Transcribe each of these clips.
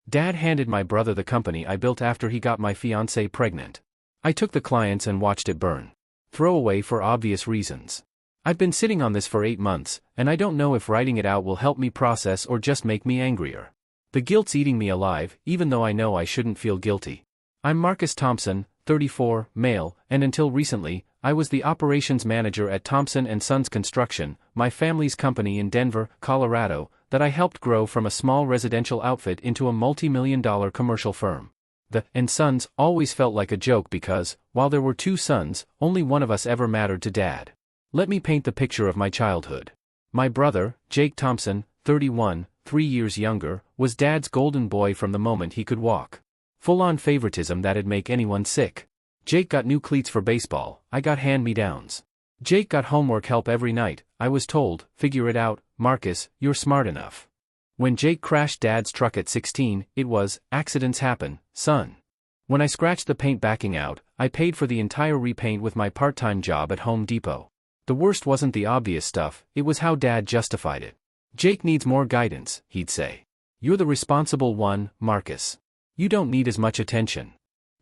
Dad handed my brother the company I built after he got my fiancée pregnant. I took the clients and watched it burn. Throwaway for obvious reasons. I've been sitting on this for 8 months, and I don't know if writing it out will help me process or just make me angrier. The guilt's eating me alive, even though I know I shouldn't feel guilty. I'm Marcus Thompson, 34, male, and until recently, I was the operations manager at Thompson & Sons Construction, my family's company in Denver, Colorado, that I helped grow from a small residential outfit into a multi-million-dollar commercial firm. The & Sons always felt like a joke because, while there were 2 sons, only one of us ever mattered to Dad. Let me paint the picture of my childhood. My brother, Jake Thompson, 31, 3 years younger, was Dad's golden boy from the moment he could walk. Full-on favoritism that'd make anyone sick. Jake got new cleats for baseball, I got hand-me-downs. Jake got homework help every night, I was told, figure it out, Marcus, you're smart enough. When Jake crashed Dad's truck at 16, it was, accidents happen, son. When I scratched the paint backing out, I paid for the entire repaint with my part-time job at Home Depot. The worst wasn't the obvious stuff, it was how Dad justified it. Jake needs more guidance, he'd say. You're the responsible one, Marcus. You don't need as much attention.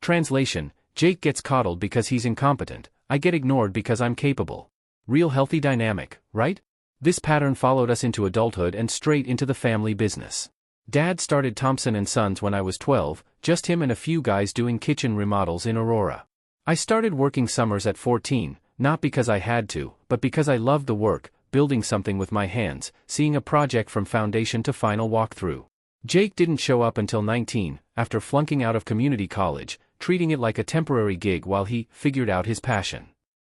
Translation, Jake gets coddled because he's incompetent, I get ignored because I'm capable. Real healthy dynamic, right? This pattern followed us into adulthood and straight into the family business. Dad started Thompson & Sons when I was 12, just him and a few guys doing kitchen remodels in Aurora. I started working summers at 14, not because I had to, but because I loved the work, building something with my hands, seeing a project from foundation to final walkthrough. Jake didn't show up until 19, after flunking out of community college, treating it like a temporary gig while he figured out his passion.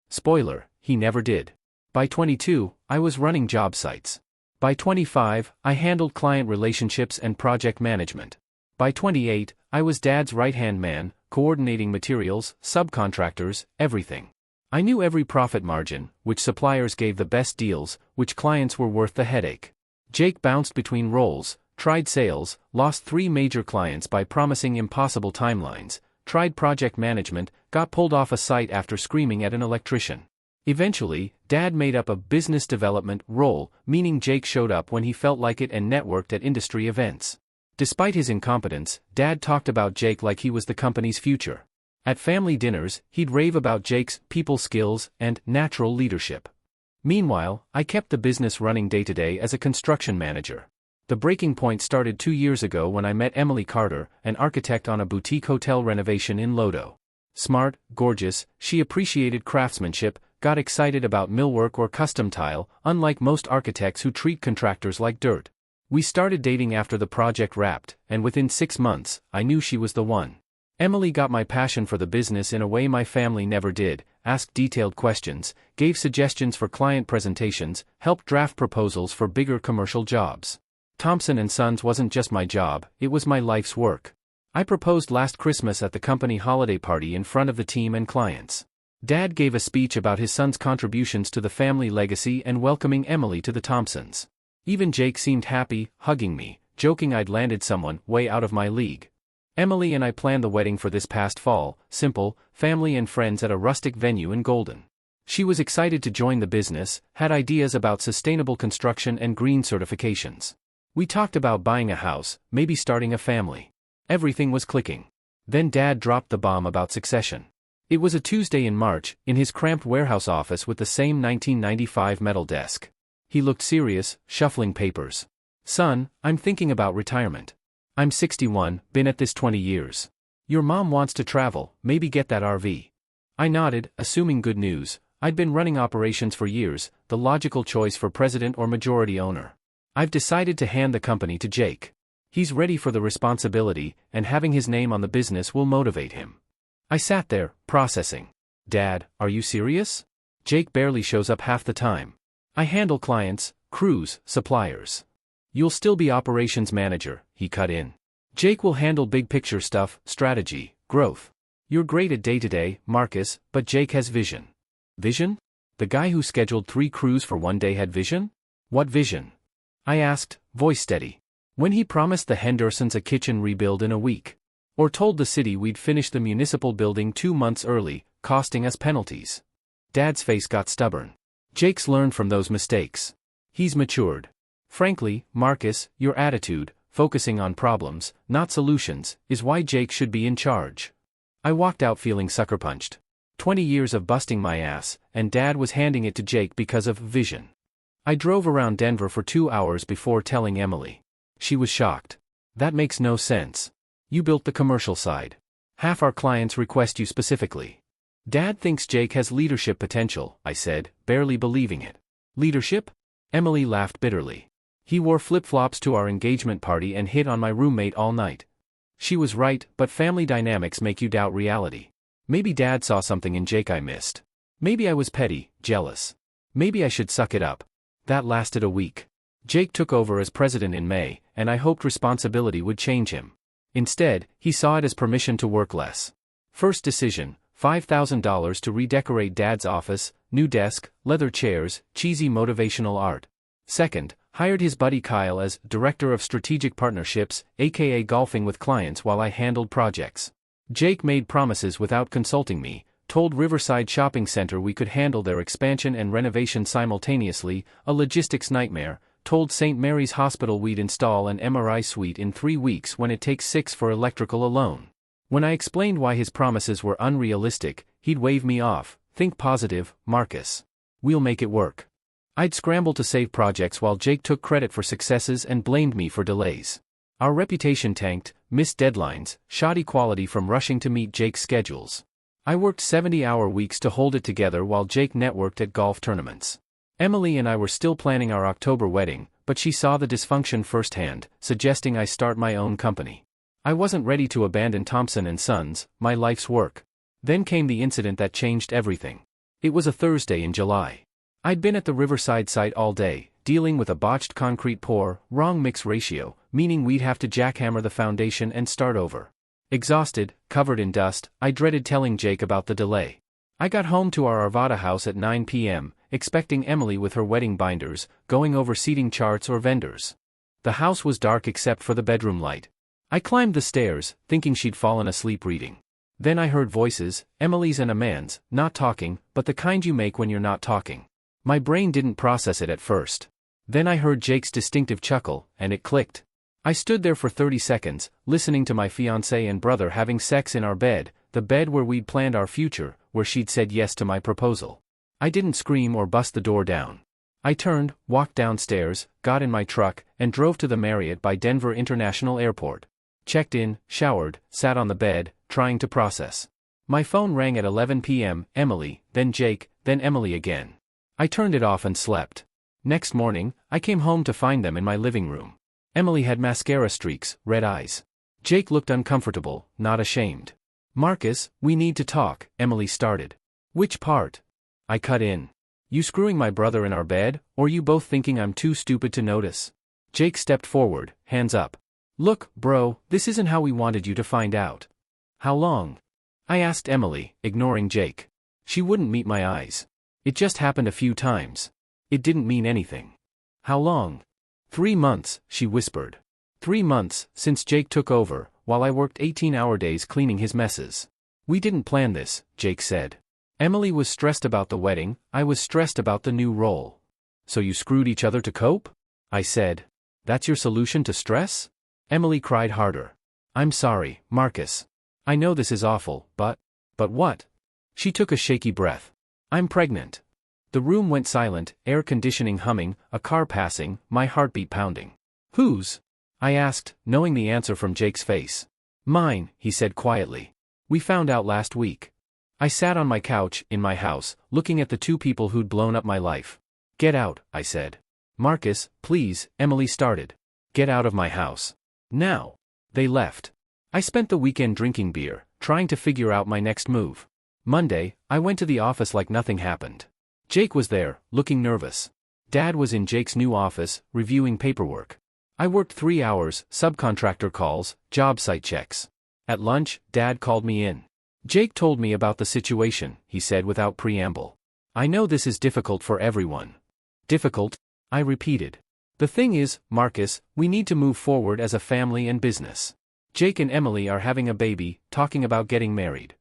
Spoiler, he never did. By 22, I was running job sites. By 25, I handled client relationships and project management. By 28, I was Dad's right-hand man, coordinating materials, subcontractors, everything. I knew every profit margin, which suppliers gave the best deals, which clients were worth the headache. Jake bounced between roles, tried sales, lost 3 major clients by promising impossible timelines, tried project management, got pulled off a site after screaming at an electrician. Eventually, Dad made up a business development role, meaning Jake showed up when he felt like it and networked at industry events. Despite his incompetence, Dad talked about Jake like he was the company's future. At family dinners, he'd rave about Jake's people skills and natural leadership. Meanwhile, I kept the business running day-to-day as a construction manager. The breaking point started 2 years ago when I met Emily Carter, an architect on a boutique hotel renovation in Lodo. Smart, gorgeous, she appreciated craftsmanship, got excited about millwork or custom tile, unlike most architects who treat contractors like dirt. We started dating after the project wrapped, and within 6 months, I knew she was the one. Emily got my passion for the business in a way my family never did, asked detailed questions, gave suggestions for client presentations, helped draft proposals for bigger commercial jobs. Thompson & Sons wasn't just my job, it was my life's work. I proposed last Christmas at the company holiday party in front of the team and clients. Dad gave a speech about his son's contributions to the family legacy and welcoming Emily to the Thompsons. Even Jake seemed happy, hugging me, joking I'd landed someone way out of my league. Emily and I planned the wedding for this past fall, simple, family and friends at a rustic venue in Golden. She was excited to join the business, had ideas about sustainable construction and green certifications. We talked about buying a house, maybe starting a family. Everything was clicking. Then Dad dropped the bomb about succession. It was a Tuesday in March, in his cramped warehouse office with the same 1995 metal desk. He looked serious, shuffling papers. Son, I'm thinking about retirement. I'm 61, been at this 20 years. Your mom wants to travel, maybe get that RV. I nodded, assuming good news. I'd been running operations for years, the logical choice for president or majority owner. I've decided to hand the company to Jake. He's ready for the responsibility, and having his name on the business will motivate him. I sat there, processing. Dad, are you serious? Jake barely shows up half the time. I handle clients, crews, suppliers. You'll still be operations manager, he cut in. Jake will handle big picture stuff, strategy, growth. You're great at day-to-day, Marcus, but Jake has vision. Vision? The guy who scheduled 3 crews for one day had vision? What vision? I asked, voice steady. When he promised the Hendersons a kitchen rebuild in a week. Or told the city we'd finish the municipal building 2 months early, costing us penalties. Dad's face got stubborn. Jake's learned from those mistakes. He's matured. Frankly, Marcus, your attitude, focusing on problems, not solutions, is why Jake should be in charge. I walked out feeling sucker punched. 20 years of busting my ass, and Dad was handing it to Jake because of vision. I drove around Denver for 2 hours before telling Emily. She was shocked. That makes no sense. You built the commercial side. Half our clients request you specifically. Dad thinks Jake has leadership potential, I said, barely believing it. Leadership? Emily laughed bitterly. He wore flip-flops to our engagement party and hit on my roommate all night. She was right, but family dynamics make you doubt reality. Maybe Dad saw something in Jake I missed. Maybe I was petty, jealous. Maybe I should suck it up. That lasted a week. Jake took over as president in May, and I hoped responsibility would change him. Instead, he saw it as permission to work less. First decision, $5,000 to redecorate Dad's office, new desk, leather chairs, cheesy motivational art. Second, hired his buddy Kyle as Director of Strategic Partnerships, aka golfing with clients while I handled projects. Jake made promises without consulting me, told Riverside Shopping Center we could handle their expansion and renovation simultaneously, a logistics nightmare, told St. Mary's Hospital we'd install an MRI suite in 3 weeks when it takes 6 for electrical alone. When I explained why his promises were unrealistic, he'd wave me off. Think positive, Marcus. We'll make it work. I'd scramble to save projects while Jake took credit for successes and blamed me for delays. Our reputation tanked, missed deadlines, shoddy quality from rushing to meet Jake's schedules. I worked 70-hour weeks to hold it together while Jake networked at golf tournaments. Emily and I were still planning our October wedding, but she saw the dysfunction firsthand, suggesting I start my own company. I wasn't ready to abandon Thompson & Sons, my life's work. Then came the incident that changed everything. It was a Thursday in July. I'd been at the Riverside site all day, dealing with a botched concrete pour, wrong mix ratio, meaning we'd have to jackhammer the foundation and start over. Exhausted, covered in dust, I dreaded telling Jake about the delay. I got home to our Arvada house at 9 p.m., expecting Emily with her wedding binders, going over seating charts or vendors. The house was dark except for the bedroom light. I climbed the stairs, thinking she'd fallen asleep reading. Then I heard voices, Emily's and Amanda's, not talking, but the kind you make when you're not talking. My brain didn't process it at first. Then I heard Jake's distinctive chuckle, and it clicked. I stood there for 30 seconds, listening to my fiancée and brother having sex in our bed, the bed where we'd planned our future, where she'd said yes to my proposal. I didn't scream or bust the door down. I turned, walked downstairs, got in my truck, and drove to the Marriott by Denver International Airport. Checked in, showered, sat on the bed, trying to process. My phone rang at 11 p.m., Emily, then Jake, then Emily again. I turned it off and slept. Next morning, I came home to find them in my living room. Emily had mascara streaks, red eyes. Jake looked uncomfortable, not ashamed. Marcus, we need to talk, Emily started. Which part? I cut in. You screwing my brother in our bed, or you both thinking I'm too stupid to notice? Jake stepped forward, hands up. Look, bro, this isn't how we wanted you to find out. How long? I asked Emily, ignoring Jake. She wouldn't meet my eyes. It just happened a few times. It didn't mean anything. How long? 3 months, she whispered. 3 months, since Jake took over, while I worked 18-hour days cleaning his messes. We didn't plan this, Jake said. Emily was stressed about the wedding, I was stressed about the new role. So you screwed each other to cope? I said. That's your solution to stress? Emily cried harder. I'm sorry, Marcus. I know this is awful, but what? She took a shaky breath. I'm pregnant. The room went silent, air conditioning humming, a car passing, my heartbeat pounding. Whose? I asked, knowing the answer from Jake's face. Mine, he said quietly. We found out last week. I sat on my couch, in my house, looking at the 2 people who'd blown up my life. Get out, I said. Marcus, please, Emily started. Get out of my house. Now. They left. I spent the weekend drinking beer, trying to figure out my next move. Monday, I went to the office like nothing happened. Jake was there, looking nervous. Dad was in Jake's new office, reviewing paperwork. I worked 3 hours, subcontractor calls, job site checks. At lunch, Dad called me in. Jake told me about the situation, he said without preamble. I know this is difficult for everyone. Difficult? I repeated. The thing is, Marcus, we need to move forward as a family and business. Jake and Emily are having a baby, talking about getting married.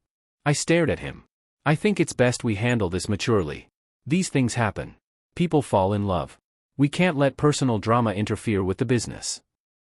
I stared at him. I think it's best we handle this maturely. These things happen. People fall in love. We can't let personal drama interfere with the business.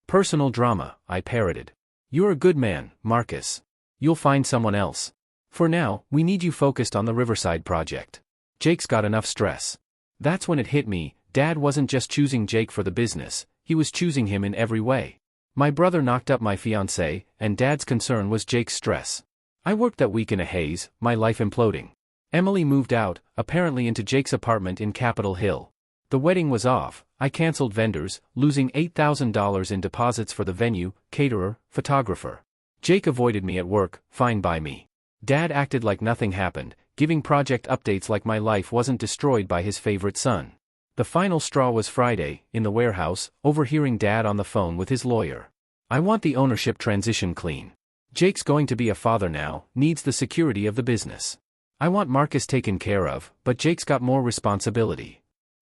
Personal drama, I parroted. You're a good man, Marcus. You'll find someone else. For now, we need you focused on the Riverside project. Jake's got enough stress. That's when it hit me, Dad wasn't just choosing Jake for the business, he was choosing him in every way. My brother knocked up my fiancée, and Dad's concern was Jake's stress. I worked that week in a haze, my life imploding. Emily moved out, apparently into Jake's apartment in Capitol Hill. The wedding was off, I canceled vendors, losing $8,000 in deposits for the venue, caterer, photographer. Jake avoided me at work, fine by me. Dad acted like nothing happened, giving project updates like my life wasn't destroyed by his favorite son. The final straw was Friday, in the warehouse, overhearing Dad on the phone with his lawyer. I want the ownership transition clean. Jake's going to be a father now, needs the security of the business. I want Marcus taken care of, but Jake's got more responsibility.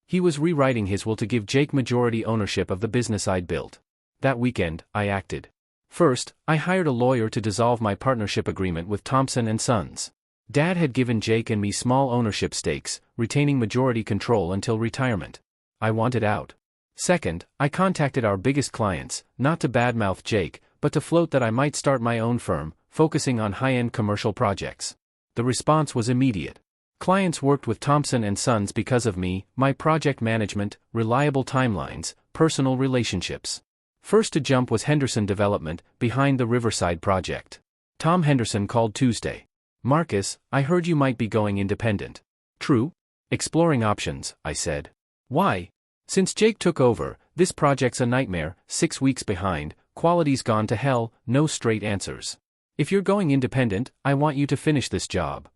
He was rewriting his will to give Jake majority ownership of the business I'd built. That weekend, I acted. First, I hired a lawyer to dissolve my partnership agreement with Thompson & Sons. Dad had given Jake and me small ownership stakes, retaining majority control until retirement. I wanted out. Second, I contacted our biggest clients, not to badmouth Jake, but to float that I might start my own firm, focusing on high-end commercial projects. The response was immediate. Clients worked with Thompson & Sons because of me, my project management, reliable timelines, personal relationships. First to jump was Henderson Development, behind the Riverside project. Tom Henderson called Tuesday. Marcus, I heard you might be going independent. True? Exploring options, I said. Why? Since Jake took over, this project's a nightmare, 6 weeks behind, quality's gone to hell, no straight answers. If you're going independent, I want you to finish this job.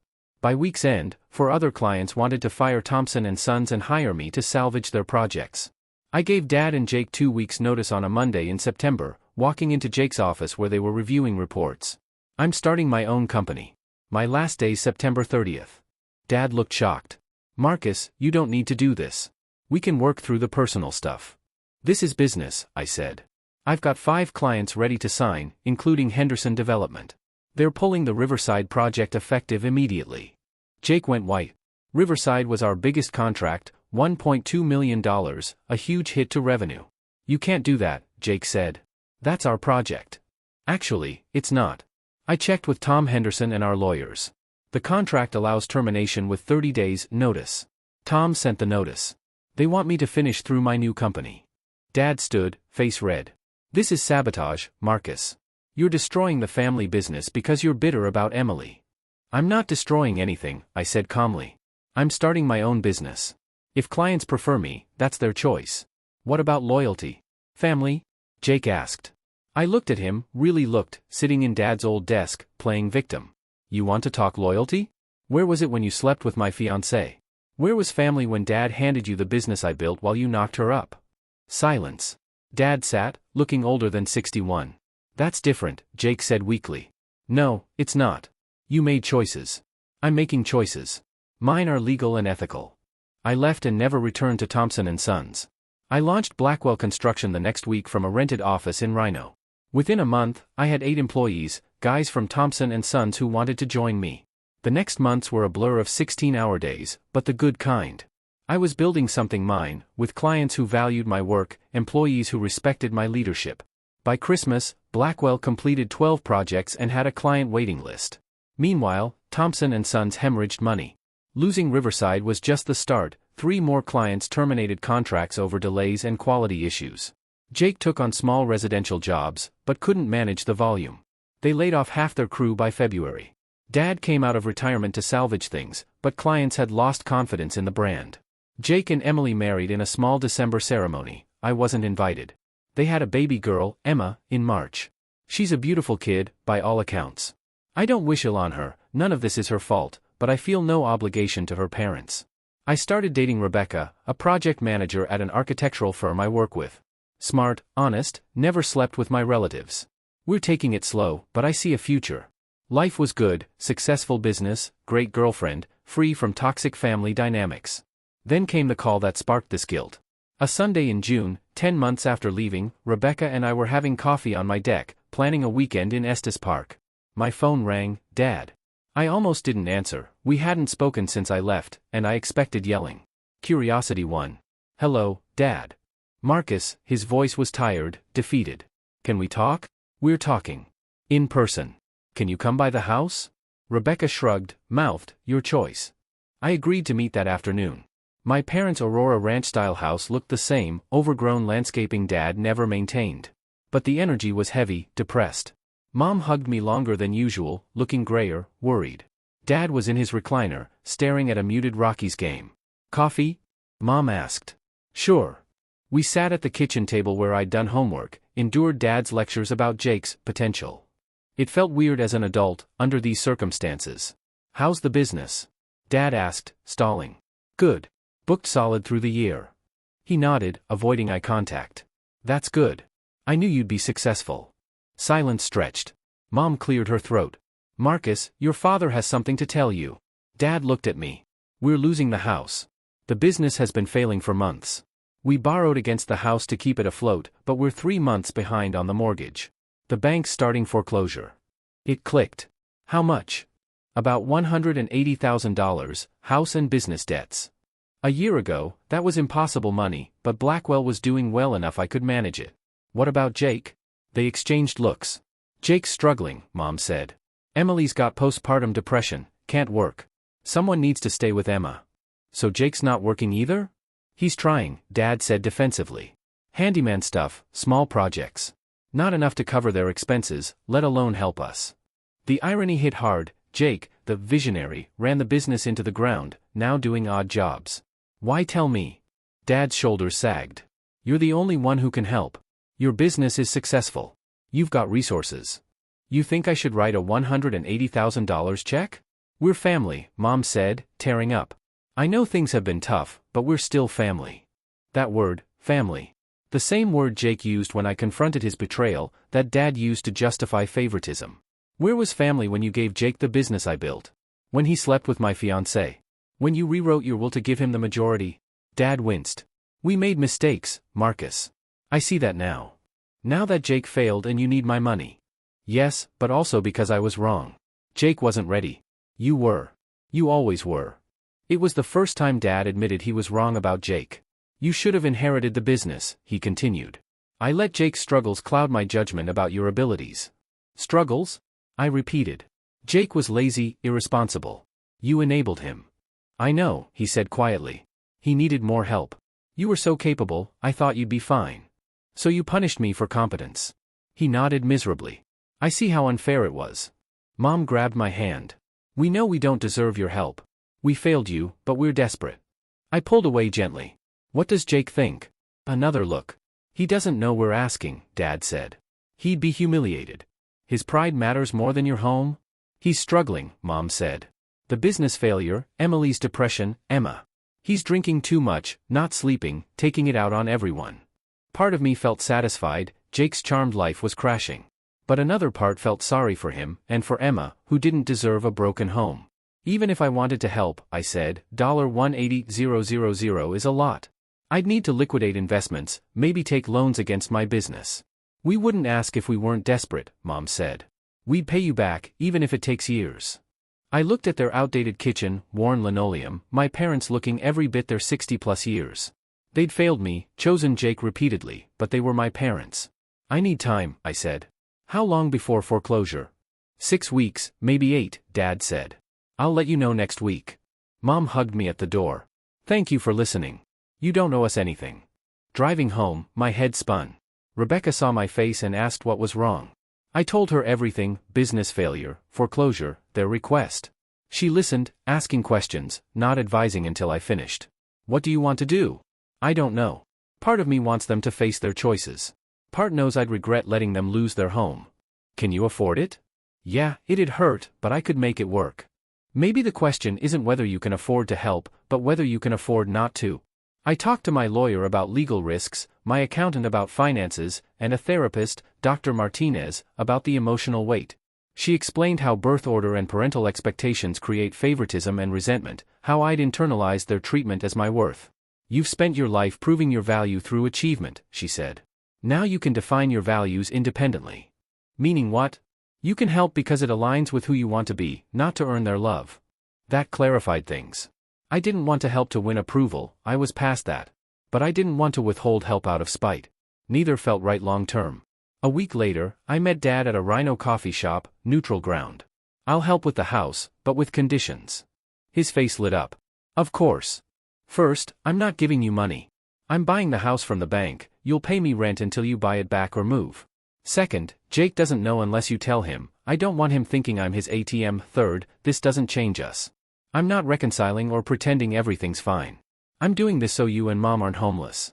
By week's end, 4 other clients wanted to fire Thompson & Sons and hire me to salvage their projects. I gave Dad and Jake 2 weeks' notice on a Monday in September, walking into Jake's office where they were reviewing reports. I'm starting my own company. My last day's September 30th. Dad looked shocked. Marcus, you don't need to do this. We can work through the personal stuff. This is business, I said. I've got 5 clients ready to sign, including Henderson Development. They're pulling the Riverside project effective immediately. Jake went white. Riverside was our biggest contract, $1.2 million, a huge hit to revenue. You can't do that, Jake said. That's our project. Actually, it's not. I checked with Tom Henderson and our lawyers. The contract allows termination with 30 days' notice. Tom sent the notice. They want me to finish through my new company. Dad stood, face red. This is sabotage, Marcus. You're destroying the family business because you're bitter about Emily. I'm not destroying anything, I said calmly. I'm starting my own business. If clients prefer me, that's their choice. What about loyalty? Family? Jake asked. I looked at him, really looked, sitting in Dad's old desk, playing victim. You want to talk loyalty? Where was it when you slept with my fiancée? Where was family when Dad handed you the business I built while you knocked her up? Silence. Dad sat, looking older than 61. That's different, Jake said weakly. No, it's not. You made choices. I'm making choices. Mine are legal and ethical. I left and never returned to Thompson & Sons. I launched Blackwell Construction the next week from a rented office in Rhino. Within a month, I had 8 employees, guys from Thompson & Sons who wanted to join me. The next months were a blur of 16-hour days, but the good kind. I was building something mine, with clients who valued my work, employees who respected my leadership. By Christmas, Blackwell completed 12 projects and had a client waiting list. Meanwhile, Thompson & Sons hemorrhaged money. Losing Riverside was just the start. 3 more clients terminated contracts over delays and quality issues. Jake took on small residential jobs, but couldn't manage the volume. They laid off half their crew by February. Dad came out of retirement to salvage things, but clients had lost confidence in the brand. Jake and Emily married in a small December ceremony. I wasn't invited. They had a baby girl, Emma, in March. She's a beautiful kid, by all accounts. I don't wish ill on her, none of this is her fault, but I feel no obligation to her parents. I started dating Rebecca, a project manager at an architectural firm I work with. Smart, honest, never slept with my relatives. We're taking it slow, but I see a future. Life was good, successful business, great girlfriend, free from toxic family dynamics. Then came the call that sparked this guilt. A Sunday in June, 10 months after leaving, Rebecca and I were having coffee on my deck, planning a weekend in Estes Park. My phone rang, Dad. I almost didn't answer, we hadn't spoken since I left, and I expected yelling. Curiosity won. Hello, Dad. Marcus, his voice was tired, defeated. Can we talk? We're talking. In person. Can you come by the house? Rebecca shrugged, mouthed, your choice. I agreed to meet that afternoon. My parents' Aurora Ranch-style house looked the same, overgrown landscaping Dad never maintained. But the energy was heavy, depressed. Mom hugged me longer than usual, looking grayer, worried. Dad was in his recliner, staring at a muted Rockies game. Coffee? Mom asked. Sure. We sat at the kitchen table where I'd done homework, endured Dad's lectures about Jake's potential. It felt weird as an adult, under these circumstances. How's the business? Dad asked, stalling. Good. Booked solid through the year. He nodded, avoiding eye contact. That's good. I knew you'd be successful. Silence stretched. Mom cleared her throat. Marcus, your father has something to tell you. Dad looked at me. We're losing the house. The business has been failing for months. We borrowed against the house to keep it afloat, but we're 3 months behind on the mortgage. The bank's starting foreclosure. It clicked. How much? About $180,000, house and business debts. A year ago, that was impossible money, but Blackwell was doing well enough I could manage it. What about Jake? They exchanged looks. Jake's struggling, Mom said. Emily's got postpartum depression, can't work. Someone needs to stay with Emma. So Jake's not working either? He's trying, Dad said defensively. Handyman stuff, small projects. Not enough to cover their expenses, let alone help us. The irony hit hard. Jake, the visionary, ran the business into the ground, now doing odd jobs. Why tell me? Dad's shoulders sagged. You're the only one who can help. Your business is successful. You've got resources. You think I should write a $180,000 check? We're family, Mom said, tearing up. I know things have been tough, but we're still family. That word, family. The same word Jake used when I confronted his betrayal, that Dad used to justify favoritism. Where was family when you gave Jake the business I built? When he slept with my fiancée? When you rewrote your will to give him the majority? Dad winced. We made mistakes, Marcus. I see that now. Now that Jake failed and you need my money. Yes, but also because I was wrong. Jake wasn't ready. You were. You always were. It was the first time Dad admitted he was wrong about Jake. You should have inherited the business, he continued. I let Jake's struggles cloud my judgment about your abilities. Struggles? I repeated. Jake was lazy, irresponsible. You enabled him. I know, he said quietly. He needed more help. You were so capable, I thought you'd be fine. So you punished me for competence. He nodded miserably. I see how unfair it was. Mom grabbed my hand. We know we don't deserve your help. We failed you, but we're desperate. I pulled away gently. What does Jake think? Another look. He doesn't know we're asking, Dad said. He'd be humiliated. His pride matters more than your home? He's struggling, Mom said. The business failure, Emily's depression, Emma. He's drinking too much, not sleeping, taking it out on everyone. Part of me felt satisfied, Jake's charmed life was crashing. But another part felt sorry for him, and for Emma, who didn't deserve a broken home. Even if I wanted to help, I said, $180,000 is a lot. I'd need to liquidate investments, maybe take loans against my business. We wouldn't ask if we weren't desperate, Mom said. We'd pay you back, even if it takes years. I looked at their outdated kitchen, worn linoleum, my parents looking every bit their 60-plus years. They'd failed me, chosen Jake repeatedly, but they were my parents. I need time, I said. How long before foreclosure? 6 weeks, maybe 8, Dad said. I'll let you know next week. Mom hugged me at the door. Thank you for listening. You don't owe us anything. Driving home, my head spun. Rebecca saw my face and asked what was wrong. I told her everything, business failure, foreclosure, their request. She listened, asking questions, not advising until I finished. What do you want to do? I don't know. Part of me wants them to face their choices. Part knows I'd regret letting them lose their home. Can you afford it? Yeah, it'd hurt, but I could make it work. Maybe the question isn't whether you can afford to help, but whether you can afford not to. I talked to my lawyer about legal risks, my accountant about finances, and a therapist, Dr. Martinez, about the emotional weight. She explained how birth order and parental expectations create favoritism and resentment, how I'd internalized their treatment as my worth. You've spent your life proving your value through achievement, she said. Now you can define your values independently. Meaning what? You can help because it aligns with who you want to be, not to earn their love. That clarified things. I didn't want to help to win approval, I was past that. But I didn't want to withhold help out of spite. Neither felt right long term. A week later, I met Dad at a Rhino coffee shop, neutral ground. I'll help with the house, but with conditions. His face lit up. Of course. First, I'm not giving you money. I'm buying the house from the bank, you'll pay me rent until you buy it back or move. Second, Jake doesn't know unless you tell him, I don't want him thinking I'm his ATM. Third, this doesn't change us. I'm not reconciling or pretending everything's fine. I'm doing this so you and Mom aren't homeless.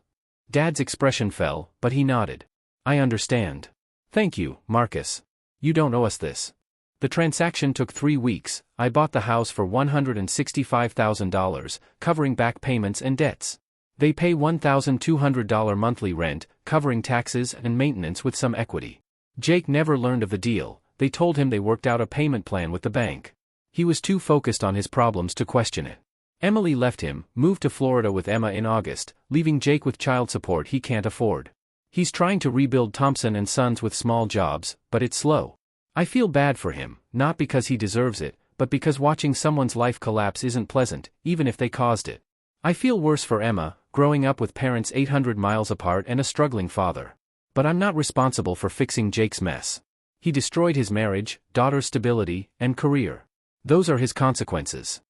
Dad's expression fell, but he nodded. I understand. Thank you, Marcus. You don't owe us this. The transaction took 3 weeks. I bought the house for $165,000, covering back payments and debts. They pay $1,200 monthly rent, covering taxes and maintenance with some equity. Jake never learned of the deal. They told him they worked out a payment plan with the bank. He was too focused on his problems to question it. Emily left him, moved to Florida with Emma in August, leaving Jake with child support he can't afford. He's trying to rebuild Thompson & Sons with small jobs, but it's slow. I feel bad for him, not because he deserves it, but because watching someone's life collapse isn't pleasant, even if they caused it. I feel worse for Emma, growing up with parents 800 miles apart and a struggling father. But I'm not responsible for fixing Jake's mess. He destroyed his marriage, daughter's stability, and career. Those are his consequences.